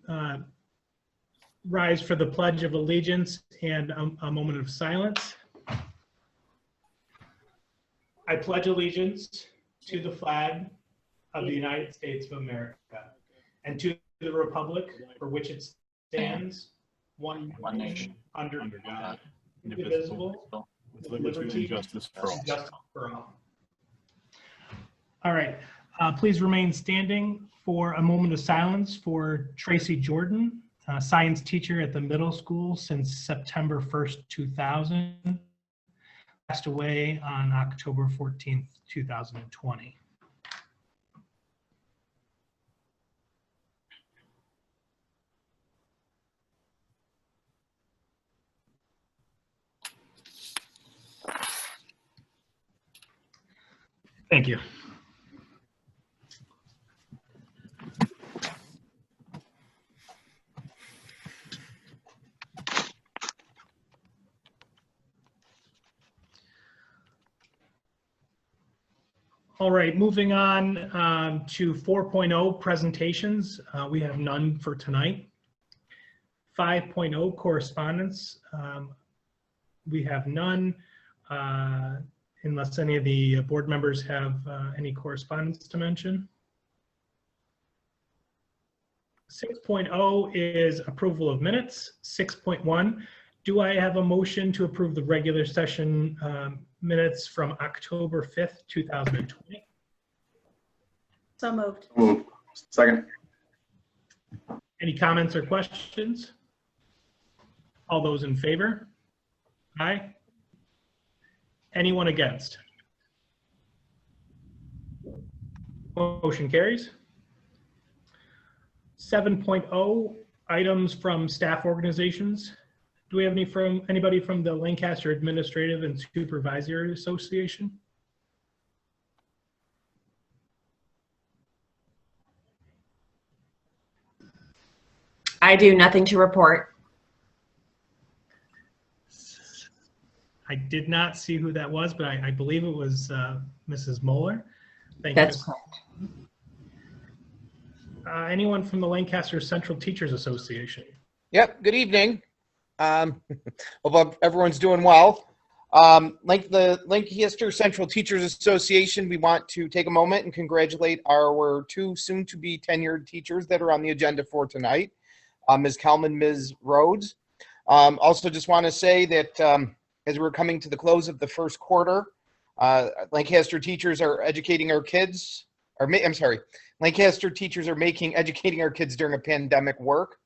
everyone rise for the Pledge of Allegiance and a moment of silence. I pledge allegiance to the flag of the United States of America and to the republic for which it stands, one nation, under God, indivisible, with liberty and justice for all. All right, please remain standing for a moment of silence for Tracy Jordan, science teacher at the middle school since September 1st, 2000. Passed away on October 14th, 2020. Thank you. All right, moving on to 4.0 presentations. We have none for tonight. 5.0 correspondence. We have none unless any of the board members have any correspondence to mention. 6.0 is approval of minutes. 6.1, do I have a motion to approve the regular session minutes from October 5th, 2020? So moved. Second. Any comments or questions? All those in favor? Aye. Anyone against? Motion carries. 7.0, items from staff organizations. Do we have anybody from the Lancaster Administrative and Supervisory Association? I do nothing to report. I did not see who that was, but I believe it was Mrs. Moeller. Thank That's you. correct. Anyone from the Lancaster Central Teachers Association? Yep, good evening. Hope everyone's doing well. The Lancaster Central Teachers Association, we want to take a moment and congratulate our two soon-to-be tenured teachers that are on the agenda for tonight, Ms. Kalman, Ms. Rhodes. Also just want to say that as we're coming to the close of the first quarter, Lancaster teachers are educating our kids, Lancaster teachers are making educating our kids during a pandemic work.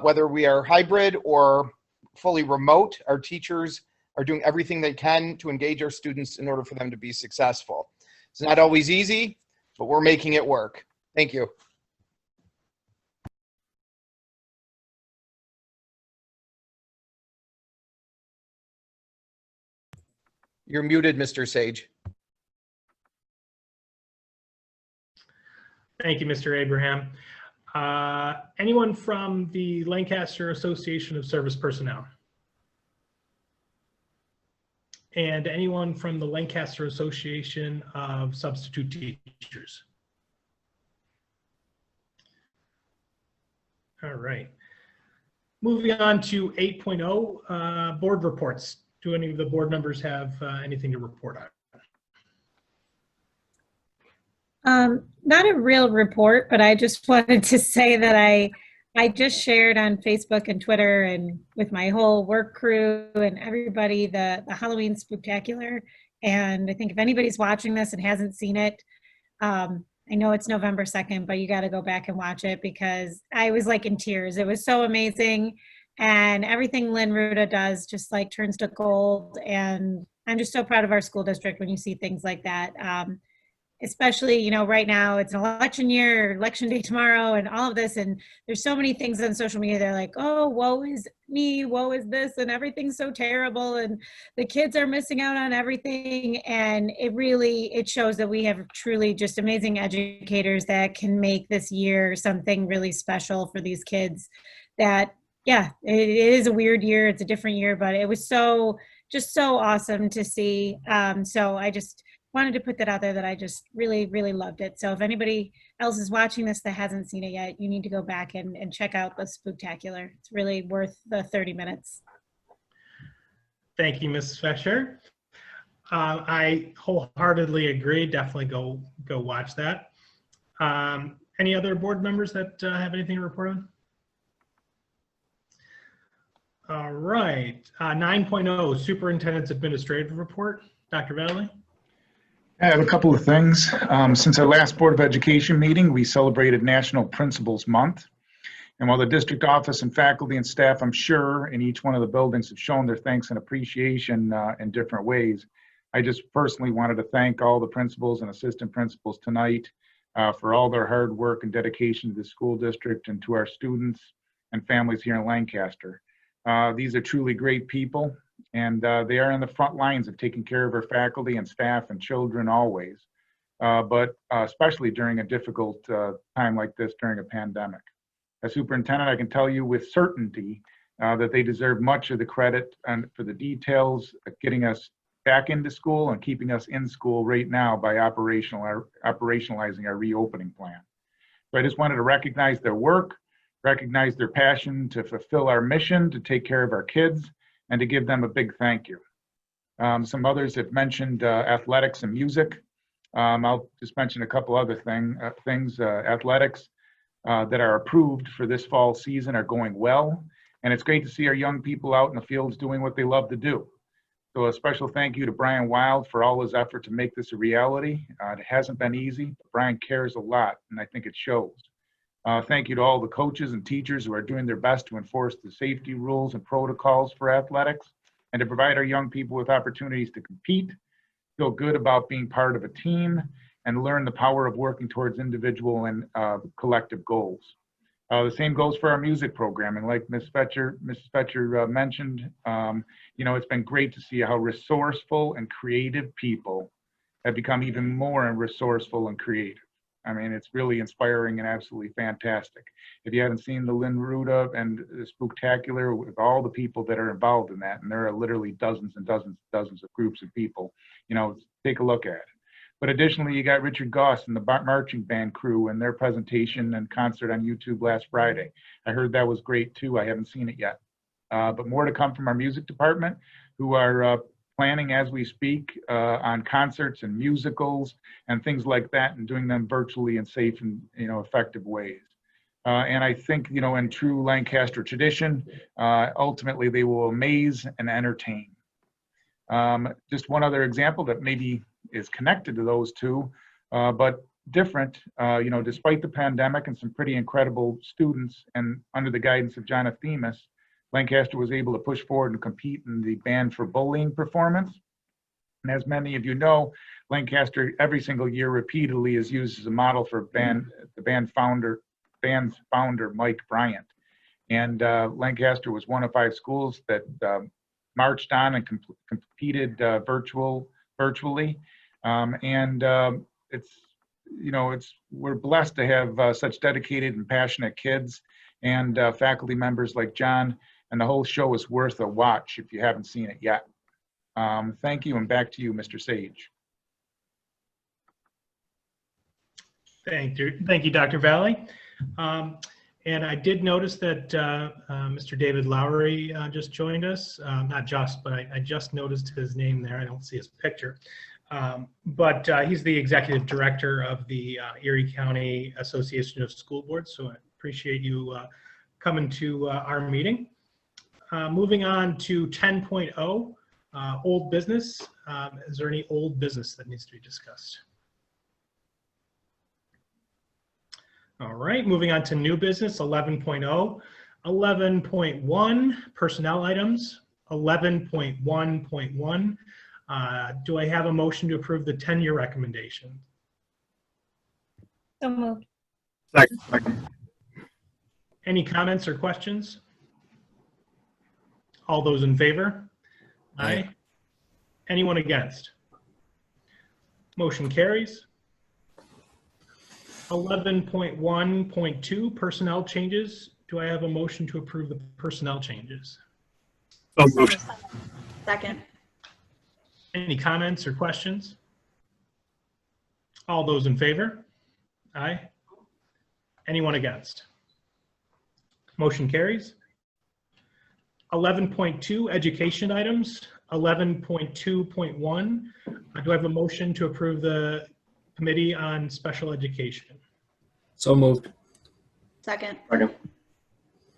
Whether we are hybrid or fully remote, our teachers are doing everything they can to engage our students in order for them to be successful. It's not always easy, but we're making it work. Thank you. You're muted, Mr. Sage. Thank you, Mr. Abraham. Anyone from the Lancaster Association of Service Personnel? And anyone from the Lancaster Association of Substitute Teachers? All right. Moving on to 8.0, board reports. Do any of the board members have anything to report on? Not a real report, but I just wanted to say that I just shared on Facebook and Twitter and with my whole work crew and everybody the Halloween Spooktacular. And I think if anybody's watching this and hasn't seen it, I know it's November 2nd, but you got to go back and watch it because I was like in tears. It was so amazing. And everything Lynn Ruda does just like turns to gold. And I'm just so proud of our school district when you see things like that. Especially, you know, right now it's an election year, election day tomorrow and all of this. And there's so many things on social media. They're like, oh, woe is me, woe is this, and everything's so terrible. And the kids are missing out on everything. And it shows that we have truly just amazing educators that can make this year something really special for these kids. That, yeah, it is a weird year. It's a different year, but it was just so awesome to see. So I just wanted to put that out there that I just really, really loved it. So if anybody else is watching this that hasn't seen it yet, you need to go back and check out the Spooktacular. It's really worth the 30 minutes. Thank you, Ms. Fisher. I wholeheartedly agree. Definitely go watch that. Any other board members that have anything to report on? All right. 9.0 Superintendent's Administrative Report. Dr. Valley. I have a couple of things. Since our last Board of Education meeting, we celebrated National Principals Month. And while the district office and faculty and staff, I'm sure, in each one of the buildings have shown their thanks and appreciation in different ways, I just personally wanted to thank all the principals and assistant principals tonight for all their hard work and dedication to the school district and to our students and families here in Lancaster. These are truly great people, and they are in the front lines of taking care of our faculty and staff and children always, but especially during a difficult time like this during a pandemic. As superintendent, I can tell you with certainty that they deserve much of the credit and for the details of getting us back into school and keeping us in school right now by operationalizing our reopening plan. So I just wanted to recognize their work, recognize their passion to fulfill our mission, to take care of our kids, and to give them a big thank you. Some others have mentioned athletics and music. I'll just mention a couple other things. Athletics that are approved for this fall season are going well, and it's great to see our young people out in the fields doing what they love to do. So a special thank you to Brian Wild for all his effort to make this a reality. It hasn't been easy, but Brian cares a lot, and I think it shows. Thank you to all the coaches and teachers who are doing their best to enforce the safety rules and protocols for athletics and to provide our young people with opportunities to compete, feel good about being part of a team, and learn the power of working towards individual and collective goals. The same goes for our music programming. Like Ms. Fetcher mentioned, it's been great to see how resourceful and creative people have become even more resourceful and creative. I mean, it's really inspiring and absolutely fantastic. If you haven't seen the Lynn Ruda and the Spooktacular with all the people that are involved in that, and there are literally dozens and dozens of groups of people, take a look at it. But additionally, you got Richard Goss and the marching band crew and their presentation and concert on YouTube last Friday. I heard that was great too. I haven't seen it yet. But more to come from our music department, who are planning as we speak on concerts and musicals and things like that, and doing them virtually in safe and effective ways. And I think, in true Lancaster tradition, ultimately they will amaze and entertain. Just one other example that maybe is connected to those two, but different, despite the pandemic and some pretty incredible students, and under the guidance of John Themis, Lancaster was able to push forward and compete in the Band for Bullying performance. And as many of you know, Lancaster every single year repeatedly is used as a model for the band's founder, Mike Bryant. And Lancaster was one of 5 schools that marched on and competed virtually. We're blessed to have such dedicated and passionate kids and faculty members like John, and the whole show is worth a watch if you haven't seen it yet. Thank you, and back to you, Mr. Sage. Thank you, Dr. Valley. And I did notice that Mr. David Lowry just joined us. Not just, but I just noticed his name there. I don't see his picture. But he's the executive director of the Erie County Association of School Boards. So I appreciate you coming to our meeting. Moving on to 10.0, old business. Is there any old business that needs to be discussed? All right, moving on to new business, 11.0. 11.1, personnel items. 11.1.1. Do I have a motion to approve the tenure recommendation? So moved. Second. Any comments or questions? All those in favor? Aye. Anyone against? Motion carries. 11.1.2, personnel changes. Do I have a motion to approve the personnel changes? So moved. Second. Any comments or questions? All those in favor? Aye. Anyone against? Motion carries. 11.2, education items. 11.2.1, do I have a motion to approve the Committee on Special Education? So moved. Second.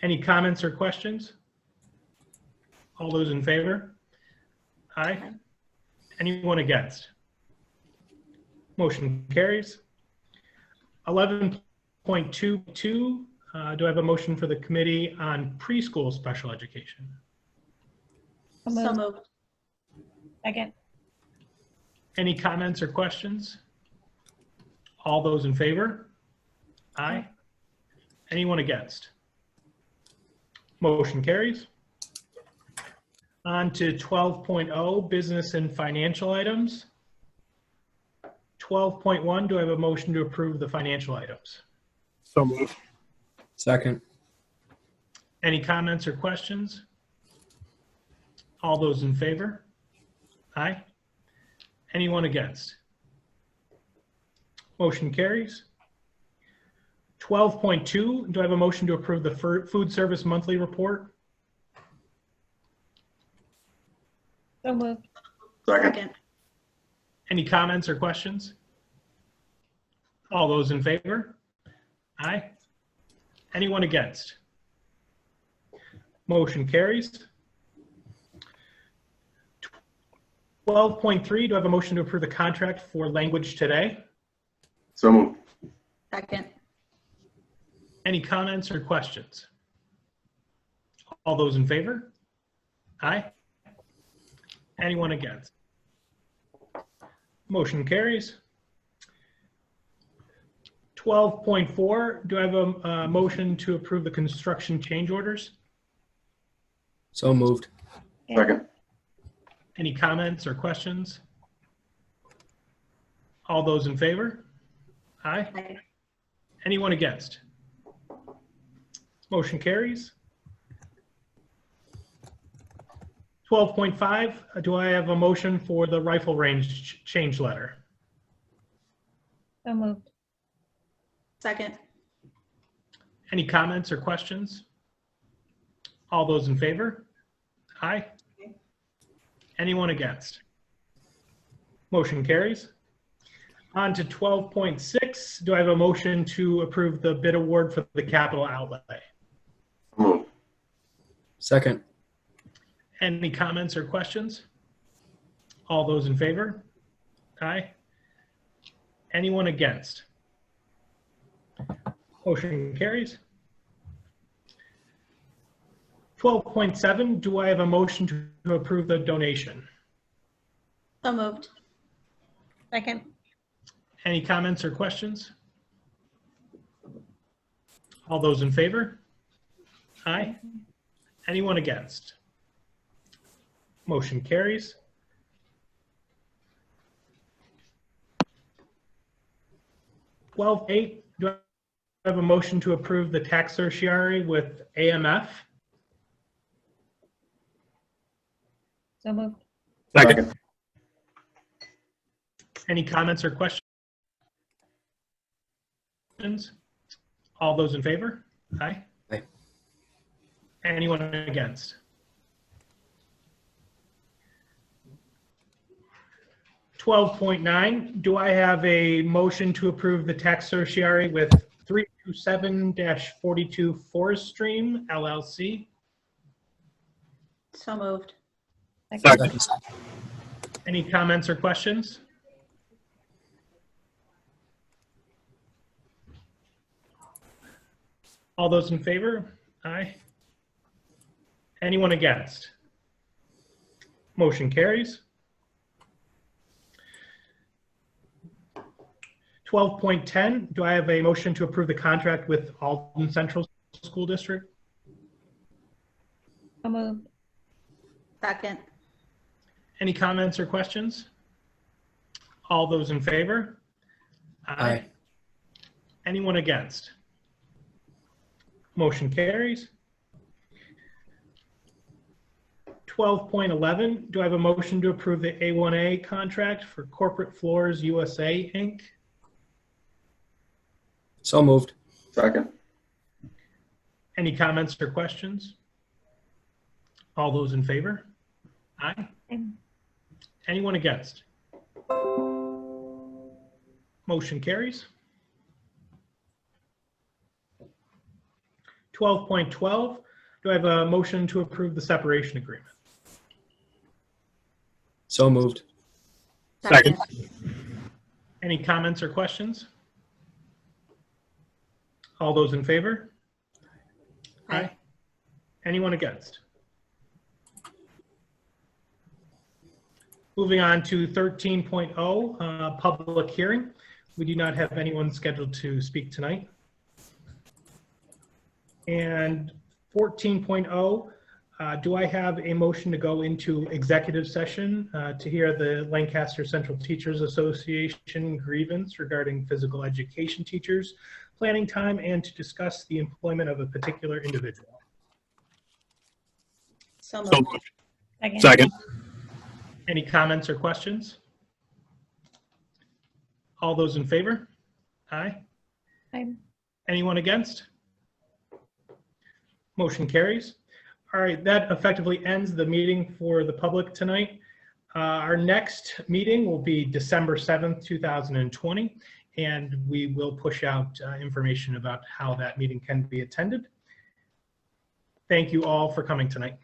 Any comments or questions? All those in favor? Aye. Anyone against? Motion carries. 11.22, do I have a motion for the Committee on Preschool Special Education? So moved. Second. Any comments or questions? All those in favor? Aye. Anyone against? Motion carries. On to 12.0, business and financial items. 12.1, do I have a motion to approve the financial items? So moved. Second. Any comments or questions? All those in favor? Aye. Anyone against? Motion carries. 12.2, do I have a motion to approve the food service monthly report? So moved. Second. Any comments or questions? All those in favor? Aye. Anyone against? Motion carries. 12.3, do I have a motion to approve the contract for Language Today? So moved. Second. Any comments or questions? All those in favor? Aye. Anyone against? Motion carries. 12.4, do I have a motion to approve the construction change orders? So moved. Second. Any comments or questions? All those in favor? Aye. Aye. Anyone against? Motion carries. 12.5, do I have a motion for the rifle range change letter? So moved. Second. Any comments or questions? All those in favor? Aye. Anyone against? Motion carries. On to 12.6, do I have a motion to approve the bid award for the capital outlay? So moved. Second. Any comments or questions? All those in favor? Aye. Anyone against? Motion carries. 12.7, do I have a motion to approve the donation? So moved. Second. Any comments or questions? All those in favor? Aye. Anyone against? Motion carries. Twelve eight, do I have a motion to approve the tax certiary with AMF? So moved. Second. Any comments or questions? All those in favor? Aye. Aye. Anyone against? $12.9, do I have a motion to approve the tax certiary with 327-42 Forest Stream LLC? So moved. Second. Any comments or questions? All those in favor? Aye. Anyone against? Motion carries. 12.10, do I have a motion to approve the contract with Alton Central School District? So moved. Second. Any comments or questions? All those in favor? Aye. Anyone against? Motion carries. 12.11, do I have a motion to approve the A1A contract for Corporate Floors USA, Inc.? So moved. Second. Any comments or questions? All those in favor? Aye. Anyone against? Motion carries. 12.12, do I have a motion to approve the separation agreement? So moved. Second. Any comments or questions? All those in favor? Aye. Anyone against? Moving on to 13.0, public hearing. We do not have anyone scheduled to speak tonight. And 14.0, do I have a motion to go into executive session to hear the Lancaster Central Teachers Association grievance regarding physical education teachers, planning time, and to discuss the employment of a particular individual? So moved. Second. Any comments or questions? All those in favor? Aye. Aye. Anyone against? Motion carries. All right, that effectively ends the meeting for the public tonight. Our next meeting will be December 7th, 2020, and we will push out information about how that meeting can be attended. Thank you all for coming tonight.